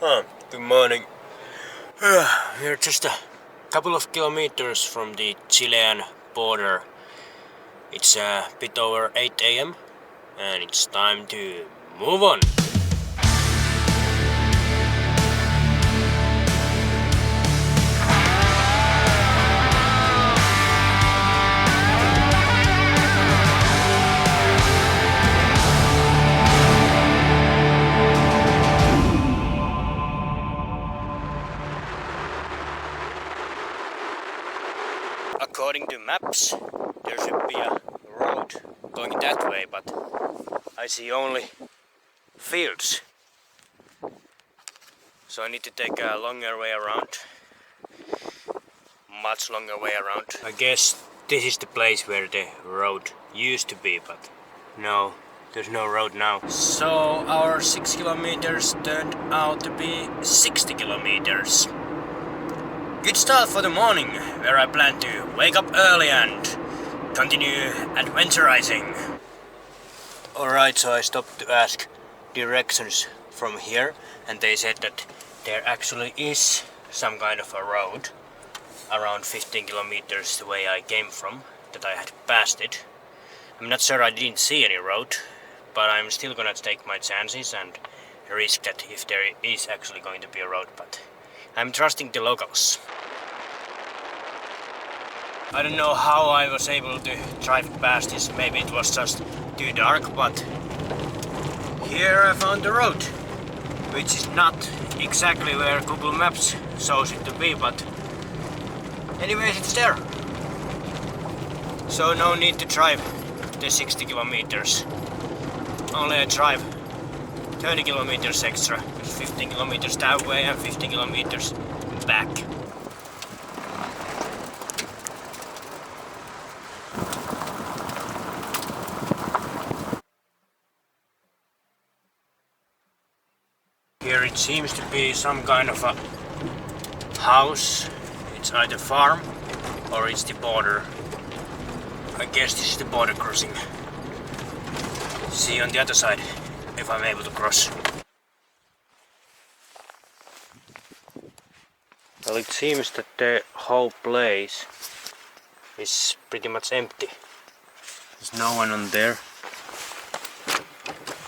Good morning. We're just a couple of kilometers from the Chilean border. It's a bit over 8 AM and it's time to move on. According to maps, there should be a road going that way, but I see only fields. So I need to take a longer way around. Much longer way around. I guess this is the place where the road used to be, but no, there's no road now. So our 6 kilometers turned out to be 60 kilometers. Good start for the morning, where I plan to wake up early and continue adventurizing. Alright, so I stopped to ask directions from here, and they said that there actually is some kind of a road around 15 kilometers the way I came from, that I had passed it. I'm not sure, I didn't see any road, but I'm still gonna take my chances and risk that if there is actually going to be a road, but I'm trusting the locals. I don't know how I was able to drive past this, maybe it was just too dark, but here I found the road, which is not exactly where Google Maps shows it to be, but anyways, it's there. So no need to drive the 60 kilometers. Only I drive 30 kilometers extra, 15 kilometers that way and 15 kilometers back. Here it seems to be some kind of a house. It's either farm or it's the border. I guess this is the border crossing. See on the other side if I'm able to cross. Well, it seems that the whole place is pretty much empty. There's no one on there.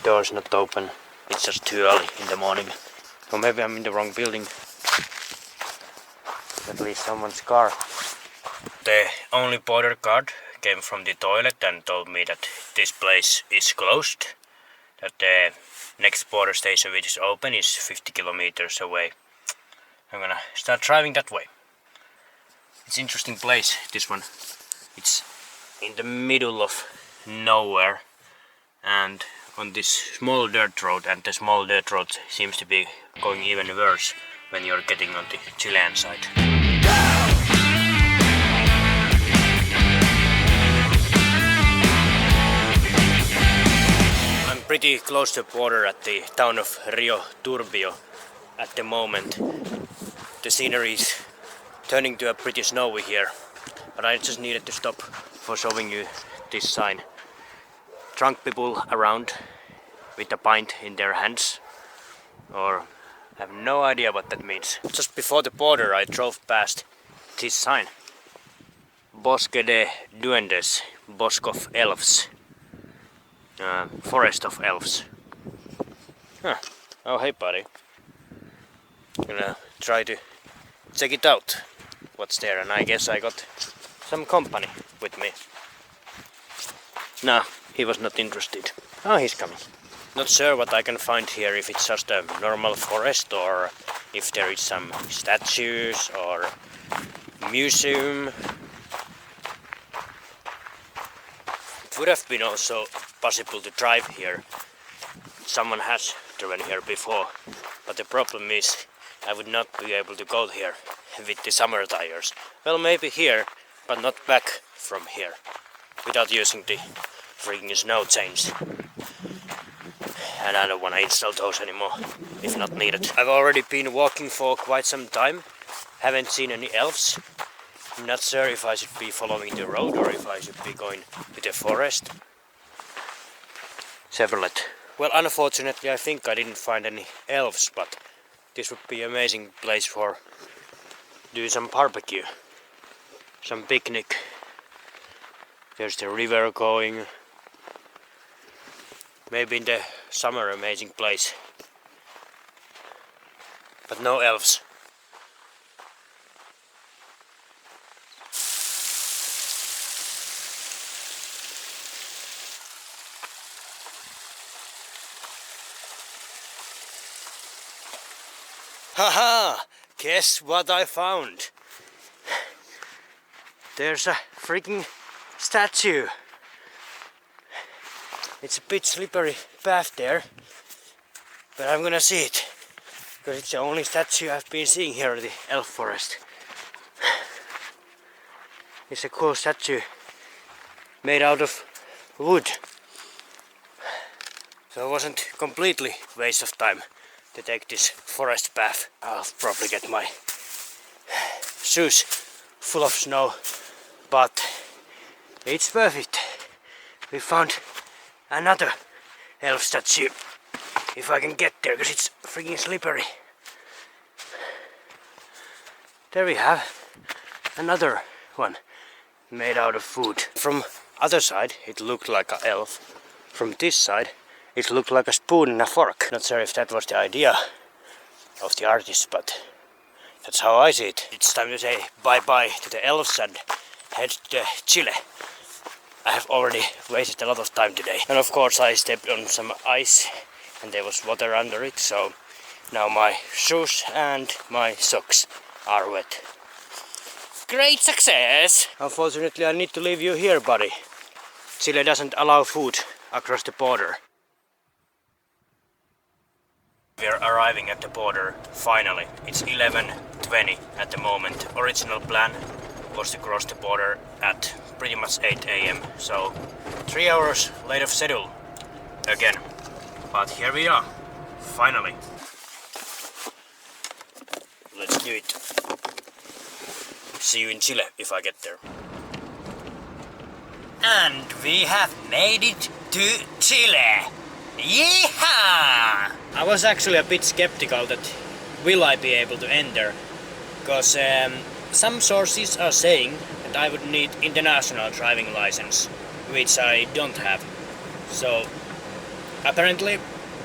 Door's not open. It's just too early in the morning. Or maybe I'm in the wrong building. At least someone's car. The only border guard came from the toilet and told me that this place is closed. That the next border station which is open is 50 kilometers away. I'm gonna start driving that way. It's an interesting place, this one. It's in the middle of nowhere and on this small dirt road, and the small dirt road seems to be going even worse when you're getting on the Chilean side. I'm pretty close to the border at the town of Rio Turbio at the moment. The scenery is turning to a pretty snowy here, but I just needed to stop for showing you this sign. Drunk people around with a pint in their hands, or I have no idea what that means. Just before the border I drove past this sign. Bosque de Duendes, Bosque of Elves, Forest of Elves. Huh. Oh hey buddy. Gonna try to check it out, what's there, and I guess I got some company with me. No, he was not interested. Oh, he's coming. Not sure what I can find here, if it's just a normal forest or if there is some statues or museum. It would have been also possible to drive here. Someone has driven here before, but the problem is I would not be able to go here with the summer tires. Well, maybe here, but not back from here, without using the freaking snow chains. And I don't want to install those anymore, if not needed. I've already been walking for quite some time, haven't seen any elves. I'm not sure if I should be following the road or if I should be going to the forest. Chevrolet. Well, unfortunately I think I didn't find any elves, but This would be an amazing place for do some barbecue, some picnic. There's the river going. Maybe in the summer amazing place. But no elves. Haha! Guess what I found? There's a freaking statue. It's a bit slippery path there, but I'm gonna see it because it's the only statue I've been seeing here in the elf forest. It's a cool statue made out of wood, so it wasn't completely waste of time to take this forest path. I'll probably get my shoes full of snow, but it's worth it. We found another elf statue, if I can get there, because it's freaking slippery. There we have another one made out of wood. From other side it looked like an elf. From this side it looked like a spoon and a fork. Not sure if that was the idea of the artist, but that's how I see it. It's time to say bye-bye to the elves and head to Chile. I have already wasted a lot of time today. And of course I stepped on some ice and there was water under it, so now my shoes and my socks are wet. Great success! Unfortunately I need to leave you here, buddy. Chile doesn't allow food across the border. We're arriving at the border, finally. It's 11:20 at the moment. Original plan was to cross the border at pretty much 8 AM, so 3 hours late of schedule again. But here we are, finally. Let's do it. See you in Chile if I get there. And we have made it to Chile! Yeehaw! I was actually a bit skeptical that will I be able to enter, because some sources are saying that I would need international driving license, which I don't have. So apparently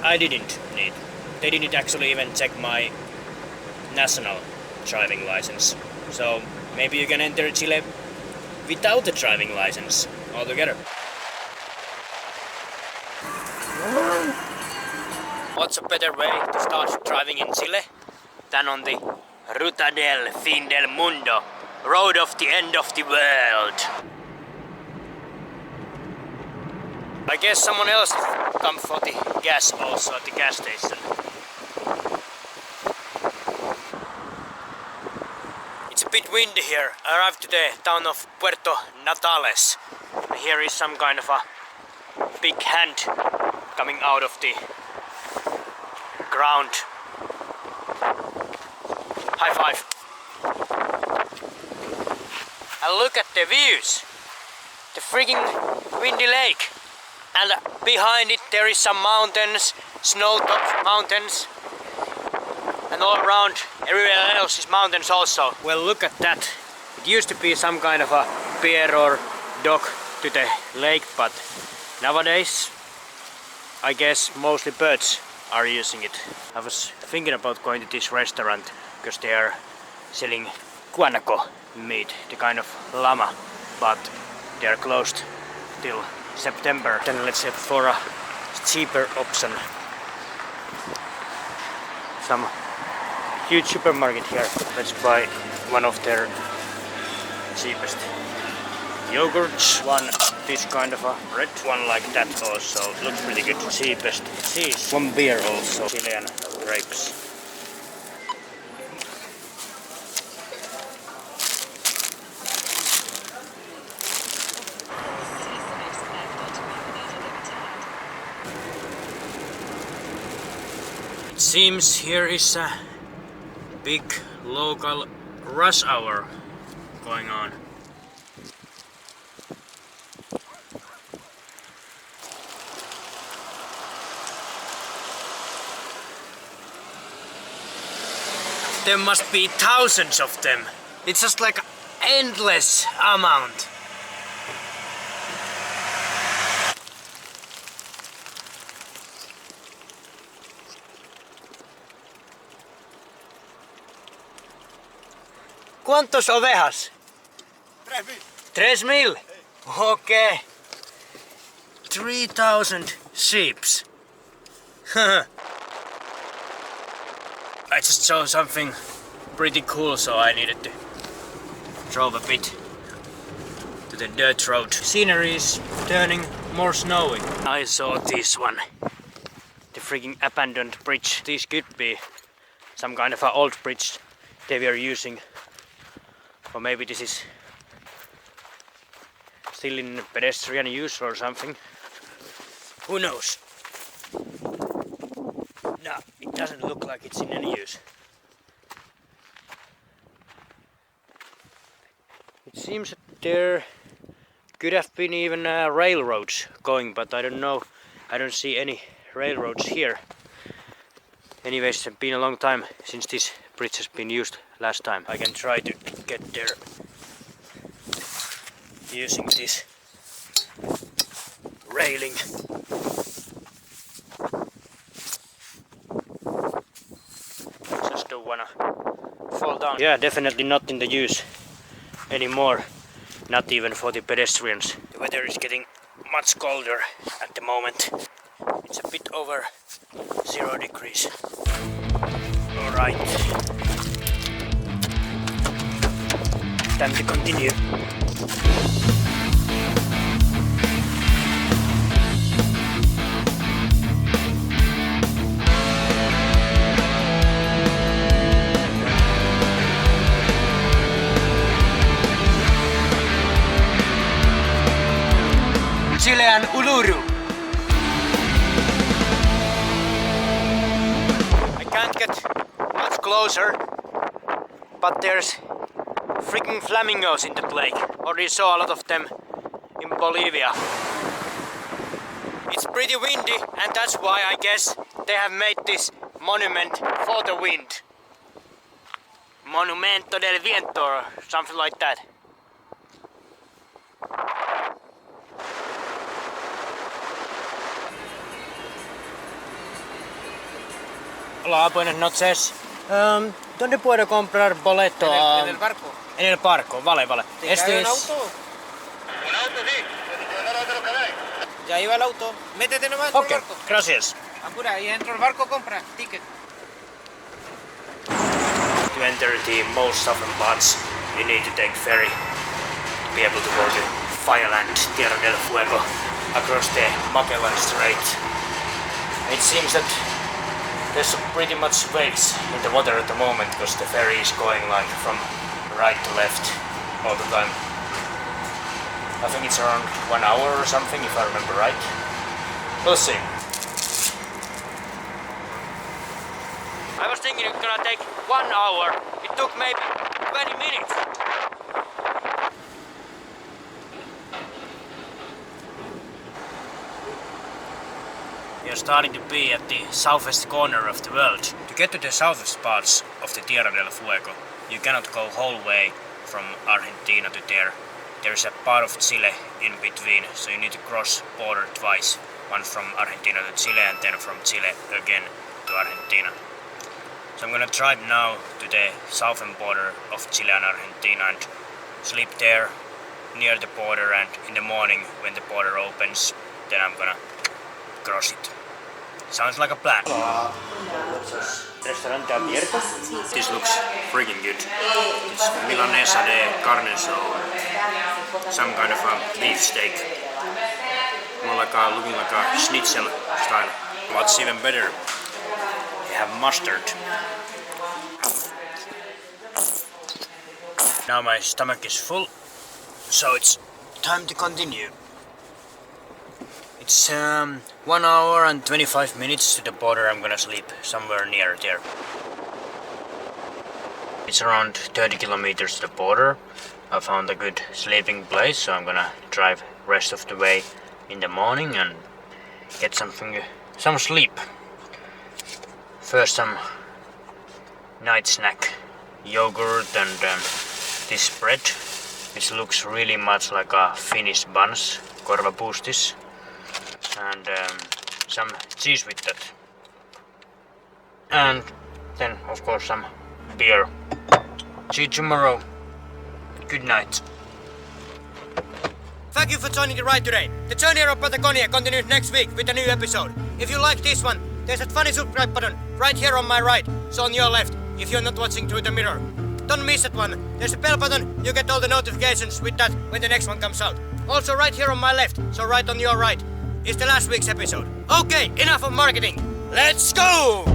I didn't need. They didn't actually even check my national driving license. So maybe you can enter Chile without a driving license altogether. What's a better way to start driving in Chile than on the Ruta del Fin del Mundo, road of the end of the world? I guess someone else come for the gas also at the gas station. It's a bit windy here. I arrived to the town of Puerto Natales. Here is some kind of a big hand coming out of the ground. High five. And look at the views. The freaking windy lake. And behind it there is some mountains, snow-topped mountains. And all around, everywhere else is mountains also. Well, look at that. It used to be some kind of a pier or dock to the lake, but nowadays I guess mostly birds are using it. I was thinking about going to this restaurant because they are selling guanaco meat, the kind of llama, but they are closed till September. Then let's head for a cheaper option. Some huge supermarket here. Let's buy one of their cheapest yogurts. One this kind of a red one like that also. Looks pretty good. Cheapest cheese. One beer also. Chilean grapes. It seems here is a big local rush hour going on. There must be thousands of them. It's just like endless amount. ¿Cuántos ovejas? 3.000. 3,000? Okay. 3,000 sheeps. I just saw something pretty cool, so I needed to drove a bit to the dirt road. Scenery is turning more snowy. I saw this one. The freaking abandoned bridge. This could be some kind of an old bridge they were using. Or maybe this is still in pedestrian use or something. Who knows? No, it doesn't look like it's in any use. It seems that there could have been even railroads going, but I don't know. I don't see any railroads here. Anyways, it's been a long time since this bridge has been used last time. I can try to get there using this railing. Just don't wanna fall down. Yeah, definitely not in the use anymore. Not even for the pedestrians. The weather is getting much colder at the moment. It's a bit over 0 degrees. Alright. Time to continue. Chilean Uluru. I can't get much closer, but there's freaking flamingos in the lake. Already saw a lot of them in Bolivia. It's pretty windy, and that's why I guess they have made this monument for the wind. Monumento del Viento or something like that. Hola, buenas noches. ¿Dónde puedo comprar boleto? En el barco. En el barco, vale, vale. ¿Te cae un auto? Un auto sí, pero no te lo quedáis. Ya iba el auto. Métete nomás dentro Ok, del barco. gracias. Apura, y dentro del barco compra ticket. To enter the most southern parts, you need to take ferry to be able to go to Fireland, Tierra del Fuego, across the Magellan Strait. It seems that there's pretty much waves in the water at the moment because the ferry is going like from right to left all the time. I think it's around 1 hour or something if I remember right. We'll see. I was thinking it's gonna take 1 hour. It took maybe 20 minutes. We are starting to be at the southwest corner of the world. To get to the southwest parts of the Tierra del Fuego, you cannot go whole way from Argentina to there. There's a part of Chile in between, so you need to cross border twice. One from Argentina to Chile and then from Chile again to Argentina. So I'm gonna drive now to the southern border of Chile and Argentina and sleep there near the border, and in the morning when the border opens, then I'm gonna cross it. Sounds like a plan. Restaurante abierto. This looks freaking good. It's milanesa de carne, so some kind of a beef steak. More like looking like a schnitzel style. What's even better, they have mustard. Now my stomach is full, so it's time to continue. It's 1 hour and 25 minutes to the border. I'm gonna sleep somewhere near there. It's around 30 kilometers to the border. I found a good sleeping place, so I'm gonna drive rest of the way in the morning and get some sleep. First some night snack. Yogurt and this bread, which looks really much like a Finnish buns, korvapuustis, and some cheese with that. And then of course some beer. See you tomorrow. Good night. Thank you for joining the ride today. The journey around Patagonia continues next week with a new episode. If you like this one, there's a funny subscribe button right here on my right, so on your left, if you're not watching through the mirror. Don't miss that one. There's a bell button, you get all the notifications with that when the next one comes out. Also right here on my left, so right on your right, is the last week's episode. Okay, enough of marketing. Let's go!